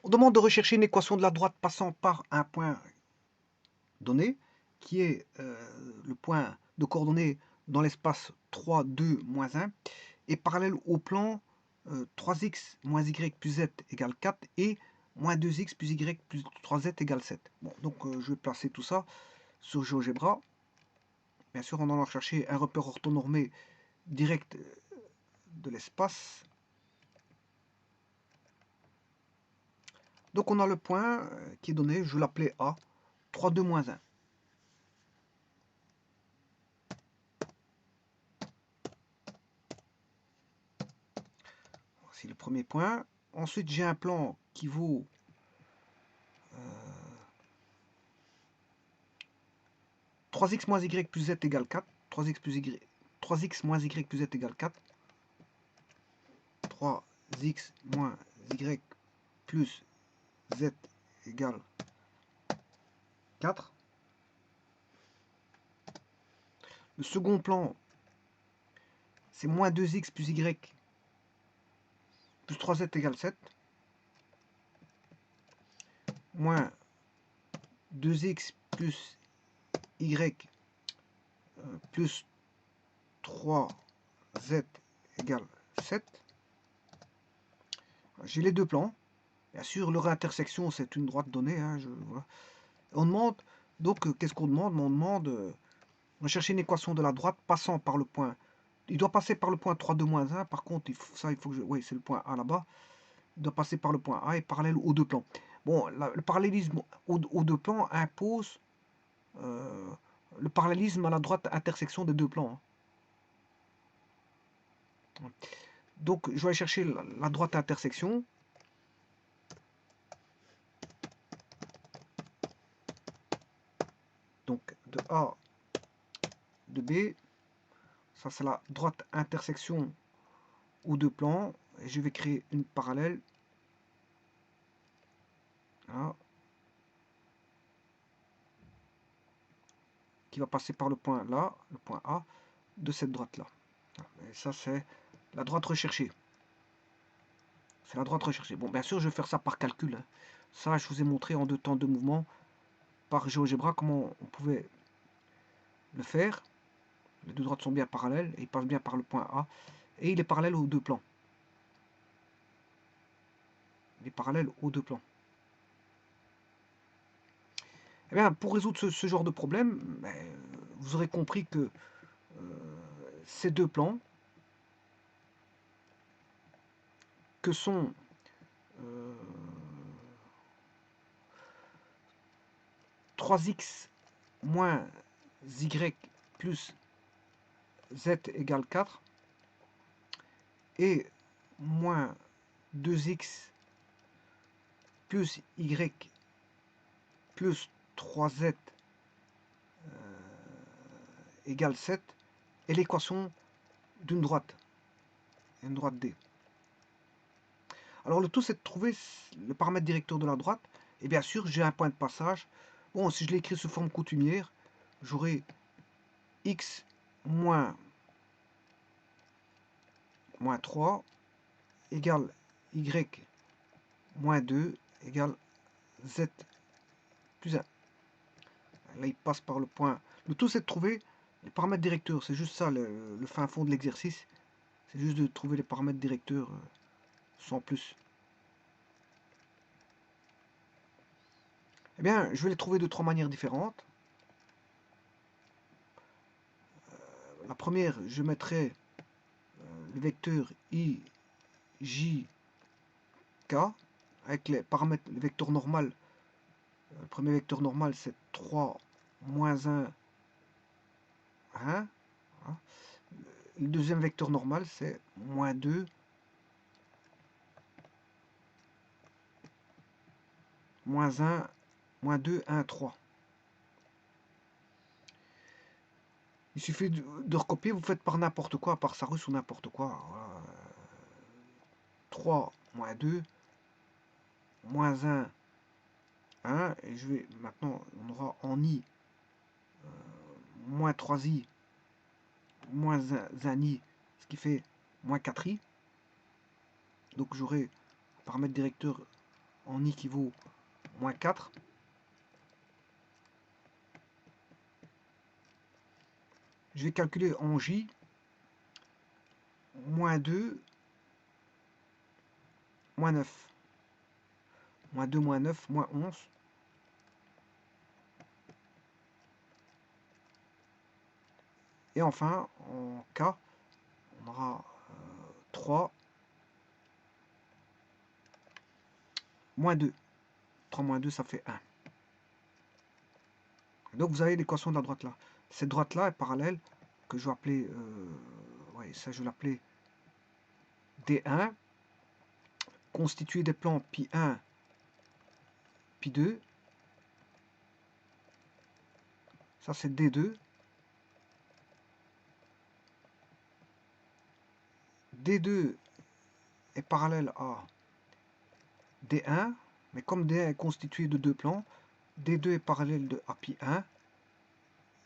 On demande de rechercher une équation de la droite passant par un point donné, qui est le point de coordonnées dans l'espace 3, 2, moins 1, et parallèle au plan 3x moins y plus z égale 4 et moins 2x plus y plus 3z égale 7. Bon, donc je vais placer tout ça sur GeoGebra. Bien sûr, en allant chercher un repère orthonormé direct de l'espace. Donc on a le point qui est donné, je vais l'appeler A, 3, 2, moins 1. Voici le premier point. Ensuite, j'ai un plan qui vaut 3x moins y plus z égale 4. 3x moins y plus z égale 4. 3x moins y plus z égale 4. Le second plan, c'est moins 2x plus y plus 3z égale 7. Moins 2x plus y plus 3z égale 7. J'ai les deux plans. Bien sûr, leur intersection, c'est une droite donnée. Voilà. On demande, donc, qu'est-ce qu'on demande? On demande on va chercher une équation de la droite passant par le point. Il doit passer par le point 3, 2, moins 1. Par contre, il faut que je... Oui, c'est le point A là-bas. Il doit passer par le point A et parallèle aux deux plans. Bon, le parallélisme aux deux plans impose le parallélisme à la droite intersection des deux plans. Donc, je vais aller chercher la droite intersection. Donc, de A, de B. Ça, c'est la droite intersection aux deux plans. Et je vais créer une parallèle. Voilà. Qui va passer par le point là, le point A, de cette droite-là. Et ça, c'est la droite recherchée. C'est la droite recherchée. Bon, bien sûr, je vais faire ça par calcul. Ça, je vous ai montré en deux temps de mouvement par GeoGebra comment on pouvait le faire. Les deux droites sont bien parallèles et ils passent bien par le point A. Et il est parallèle aux deux plans. Il est parallèle aux deux plans. Eh bien, pour résoudre ce genre de problème, vous aurez compris que ces deux plans, que sont 3x moins y plus z égale 4 et moins 2x plus y plus 3z égale 7 est l'équation d'une droite, une droite D. Alors le tout c'est de trouver le paramètre directeur de la droite, et bien sûr j'ai un point de passage. Bon, si je l'écris sous forme coutumière, j'aurai x moins 3 égale y moins 2 égale z plus 1. Là il passe par le point. Le tout c'est de trouver les paramètres directeurs, c'est juste ça le fin fond de l'exercice. C'est juste de trouver les paramètres directeurs sans plus. Eh bien, je vais les trouver de trois manières différentes. La première, je mettrai le vecteur i, j, k, avec les paramètres, le vecteur normal. Le premier vecteur normal, c'est 3, moins 1, 1. Le deuxième vecteur normal, c'est moins 2, moins 1, moins 2, 1, 3. Il suffit de recopier, vous faites par n'importe quoi, par Sarus ou n'importe quoi. Voilà. 3, moins 2, moins 1, 1. Et je vais maintenant, on aura en i moins 3i, moins 1i, ce qui fait moins 4i. Donc j'aurai paramètre directeur en I qui vaut moins 4. Je vais calculer en J moins 2, moins 9. Moins 2, moins 9, moins 11. Et enfin, en K, on aura 3, moins 2. 3 moins 2, ça fait 1. Donc vous avez l'équation de la droite là. Cette droite là est parallèle, que je vais appeler, ouais, ça je vais l'appeler D1, constitué des plans pi1, pi2. Ça c'est D2. D2 est parallèle à D1, mais comme D1 est constitué de deux plans, D2 est parallèle à pi1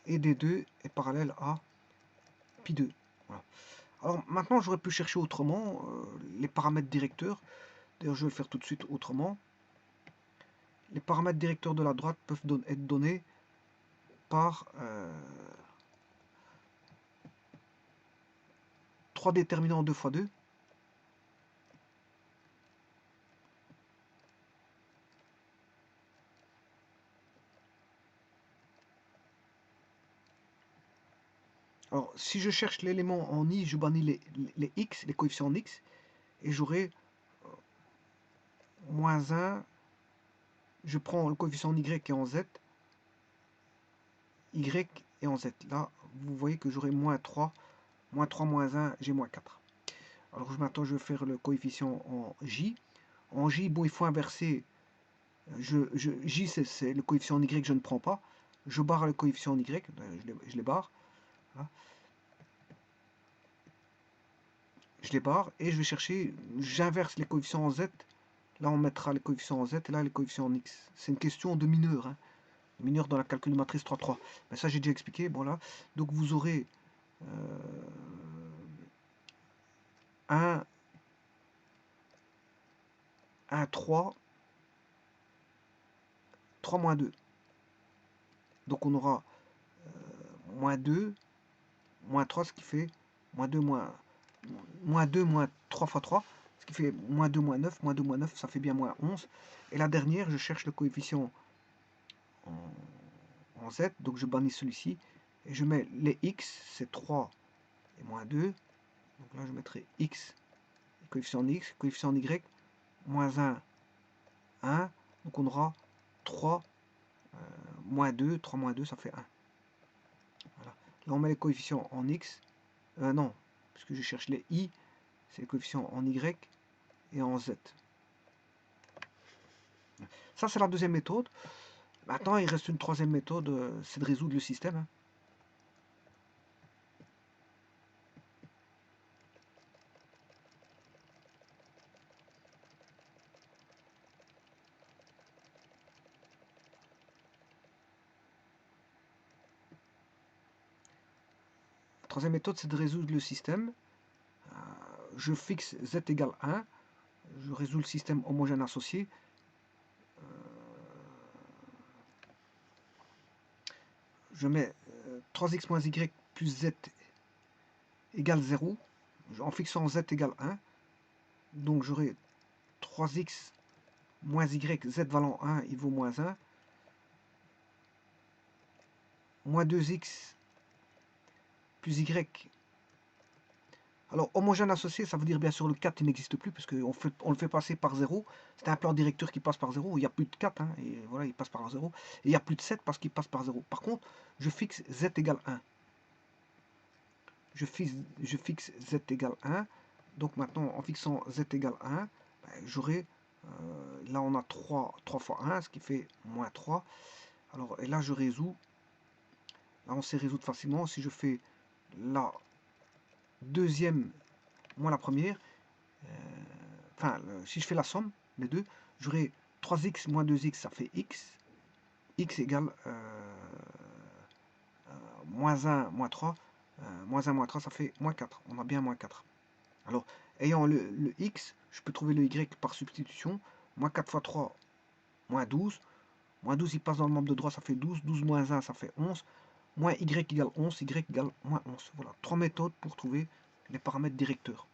et D2 est parallèle à pi2. Voilà. Alors maintenant j'aurais pu chercher autrement les paramètres directeurs. D'ailleurs je vais le faire tout de suite autrement. Les paramètres directeurs de la droite peuvent être donnés par 3 déterminants 2 fois 2. Alors, si je cherche l'élément en I, je bannis les x, les coefficients en x, et j'aurai moins 1, je prends le coefficient en y qui est en z, y est en z. Là, vous voyez que j'aurai moins 3, moins 3, moins 1, j'ai moins 4. Alors maintenant, je vais faire le coefficient en j. En j, bon, il faut inverser. J, c'est le coefficient en y que je ne prends pas. Je barre le coefficient en y, je les barre. Voilà. Je les barre et je vais chercher, j'inverse les coefficients en z. Là, on mettra les coefficients en z et là, les coefficients en x. C'est une question de mineur. Hein. Mineur dans la calculatrice 3.3. Mais ça, j'ai déjà expliqué. Bon, là. Donc, vous aurez 1, 3, 3 moins 2. Donc, on aura moins 2, moins 3, ce qui fait moins 2, moins 2, moins 3 fois 3, ce qui fait moins 2, moins 9. Moins 2, moins 9, ça fait bien moins 11. Et la dernière, je cherche le coefficient en z, donc je bannis celui-ci. Et je mets les x, c'est 3 et moins 2. Donc là, je mettrai x, coefficient x, coefficient y, moins 1, 1. Donc on aura 3 moins 2, 3 moins 2, ça fait 1. Voilà. Là, on met les coefficients en x. Non, puisque je cherche les i, c'est les coefficients en y et en z. Ça, c'est la deuxième méthode. Maintenant, il reste une troisième méthode, c'est de résoudre le système. Hein. La troisième méthode, c'est de résoudre le système. Je fixe z égale 1. Je résous le système homogène associé. Je mets 3x moins y plus z égale 0. En fixant z égale 1. Donc j'aurai 3x moins y, z valant 1, il vaut moins 1. Moins 2x plus y. Alors, homogène associé, ça veut dire bien sûr le 4 il n'existe plus, parce qu'on le fait passer par 0. C'est un plan directeur qui passe par 0. Il n'y a plus de 4, hein, et voilà, il passe par 0. Et il n'y a plus de 7 parce qu'il passe par 0. Par contre, je fixe z égale 1. Je fixe z égale 1. Donc maintenant, en fixant z égale 1, ben, j'aurai, là on a 3 fois 1, ce qui fait moins 3. Alors, et là je résous. Là on sait résoudre facilement. Si je fais la deuxième moins la première, enfin, si je fais la somme, les deux, j'aurai 3x moins 2x, ça fait x. X égale moins 1, moins 3. Moins 1, moins 3, ça fait moins 4. On a bien moins 4. Alors, ayant le x, je peux trouver le y par substitution. Moins 4 fois 3, moins 12. Moins 12, il passe dans le membre de droit, ça fait 12. 12 moins 1, ça fait 11. Moins y égale 11, y égale moins 11. Voilà, 3 méthodes pour trouver les paramètres directeurs.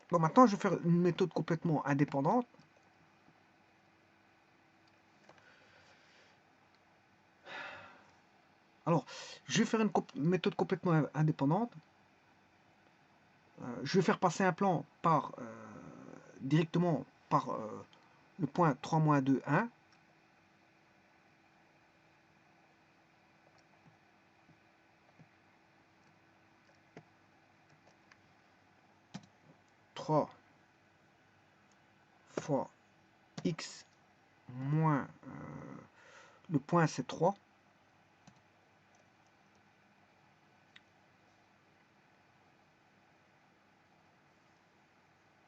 Bon, maintenant, je vais faire une méthode complètement indépendante. Alors, je vais faire une méthode complètement indépendante. Je vais faire passer un plan directement par le point 3 2, 1. 3 fois x moins le point c'est 3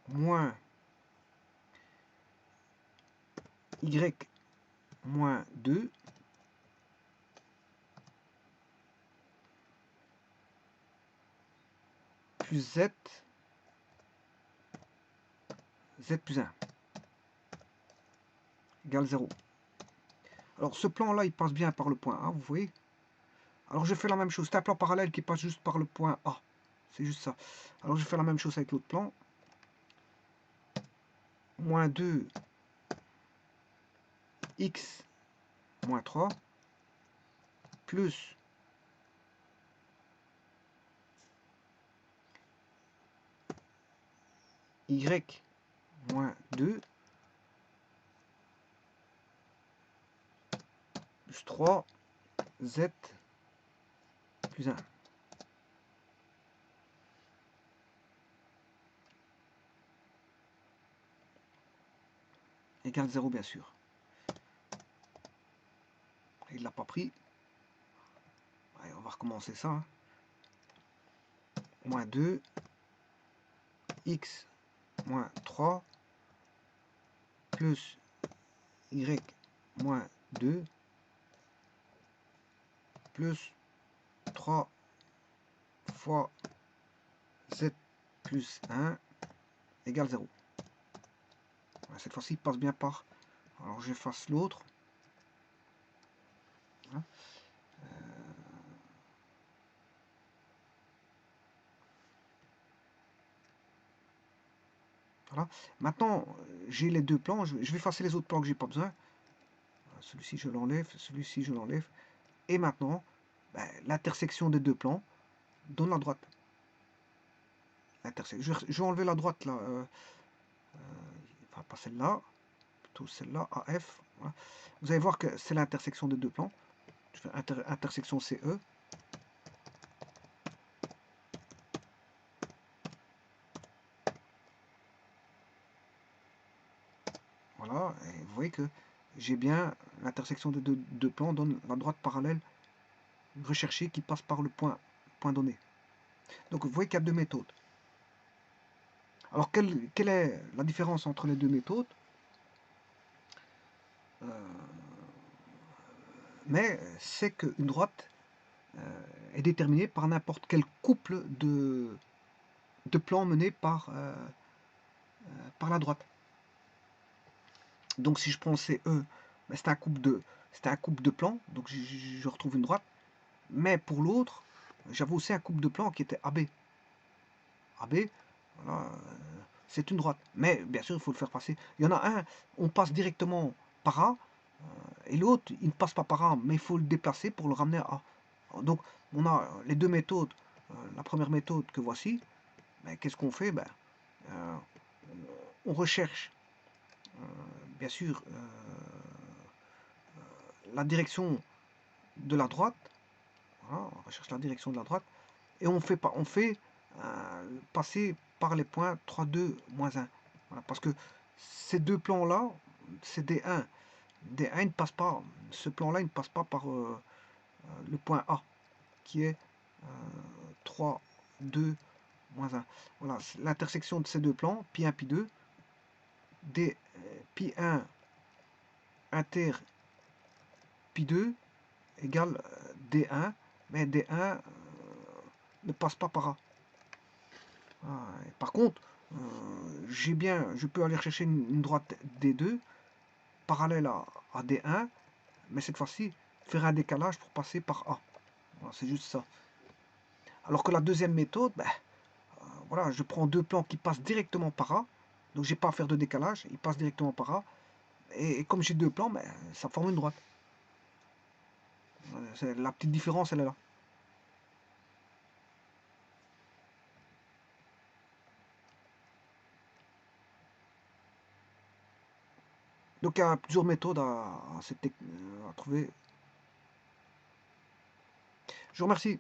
moins y moins 2 plus z plus 1 égale 0. Alors ce plan là il passe bien par le point A, vous voyez. Alors je fais la même chose, c'est un plan parallèle qui passe juste par le point A, c'est juste ça. Alors je fais la même chose avec l'autre plan. Moins 2 x moins 3 plus y moins 2 plus 3 z plus 1. Égale 0 bien sûr. Il ne l'a pas pris. Allez, on va recommencer ça. Moins 2 x moins 3 plus y moins 2 plus 3 fois z plus 1 égale 0. Cette fois-ci, il passe bien par. Alors j'efface l'autre. Voilà. Maintenant, j'ai les deux plans. Je vais effacer les autres plans que j'ai pas besoin. Celui-ci, je l'enlève. Celui-ci, je l'enlève. Et maintenant, l'intersection des deux plans donne la droite. Je vais enlever la droite là. Enfin, pas celle-là. Plutôt celle-là, AF. Voilà. Vous allez voir que c'est l'intersection des deux plans. Je fais intersection CE. Voilà. Et vous voyez que j'ai bien l'intersection des deux plans donne la droite parallèle recherchée qui passe par le point donné. Donc vous voyez qu'il y a deux méthodes. Alors quelle est la différence entre les deux méthodes? Mais c'est qu'une droite est déterminée par n'importe quel couple de plans menés par la droite. Donc si je prends CE, c'est un couple de plans, donc je retrouve une droite. Mais pour l'autre, j'avais aussi un couple de plans qui était AB. AB, voilà, c'est une droite. Mais bien sûr, il faut le faire passer. Il y en a un, on passe directement par A, et l'autre, il ne passe pas par A, mais il faut le déplacer pour le ramener à A. Donc, on a les deux méthodes. La première méthode que voici, qu'est-ce qu'on fait? On recherche, bien sûr, la direction de la droite. Voilà, on recherche la direction de la droite. Et on fait passer par les points 3, 2, moins 1. Voilà, parce que ces deux plans-là, c'est D1. D1 il ne passe pas, ce plan-là, il ne passe pas par le point A, qui est 3, 2, moins 1. Voilà, l'intersection de ces deux plans, pi 1, pi 2, D, pi 1 inter pi 2 égale D1. mais D1 ne passe pas par A. Par contre, je peux aller chercher une droite D2 parallèle à D1, mais cette fois-ci, faire un décalage pour passer par A. Voilà, c'est juste ça. Alors que la deuxième méthode, voilà, je prends deux plans qui passent directement par A, donc j'ai pas à faire de décalage, ils passent directement par A, et comme j'ai deux plans, ça forme une droite. La petite différence, elle est là. Donc il y a plusieurs méthodes à trouver. Je vous remercie.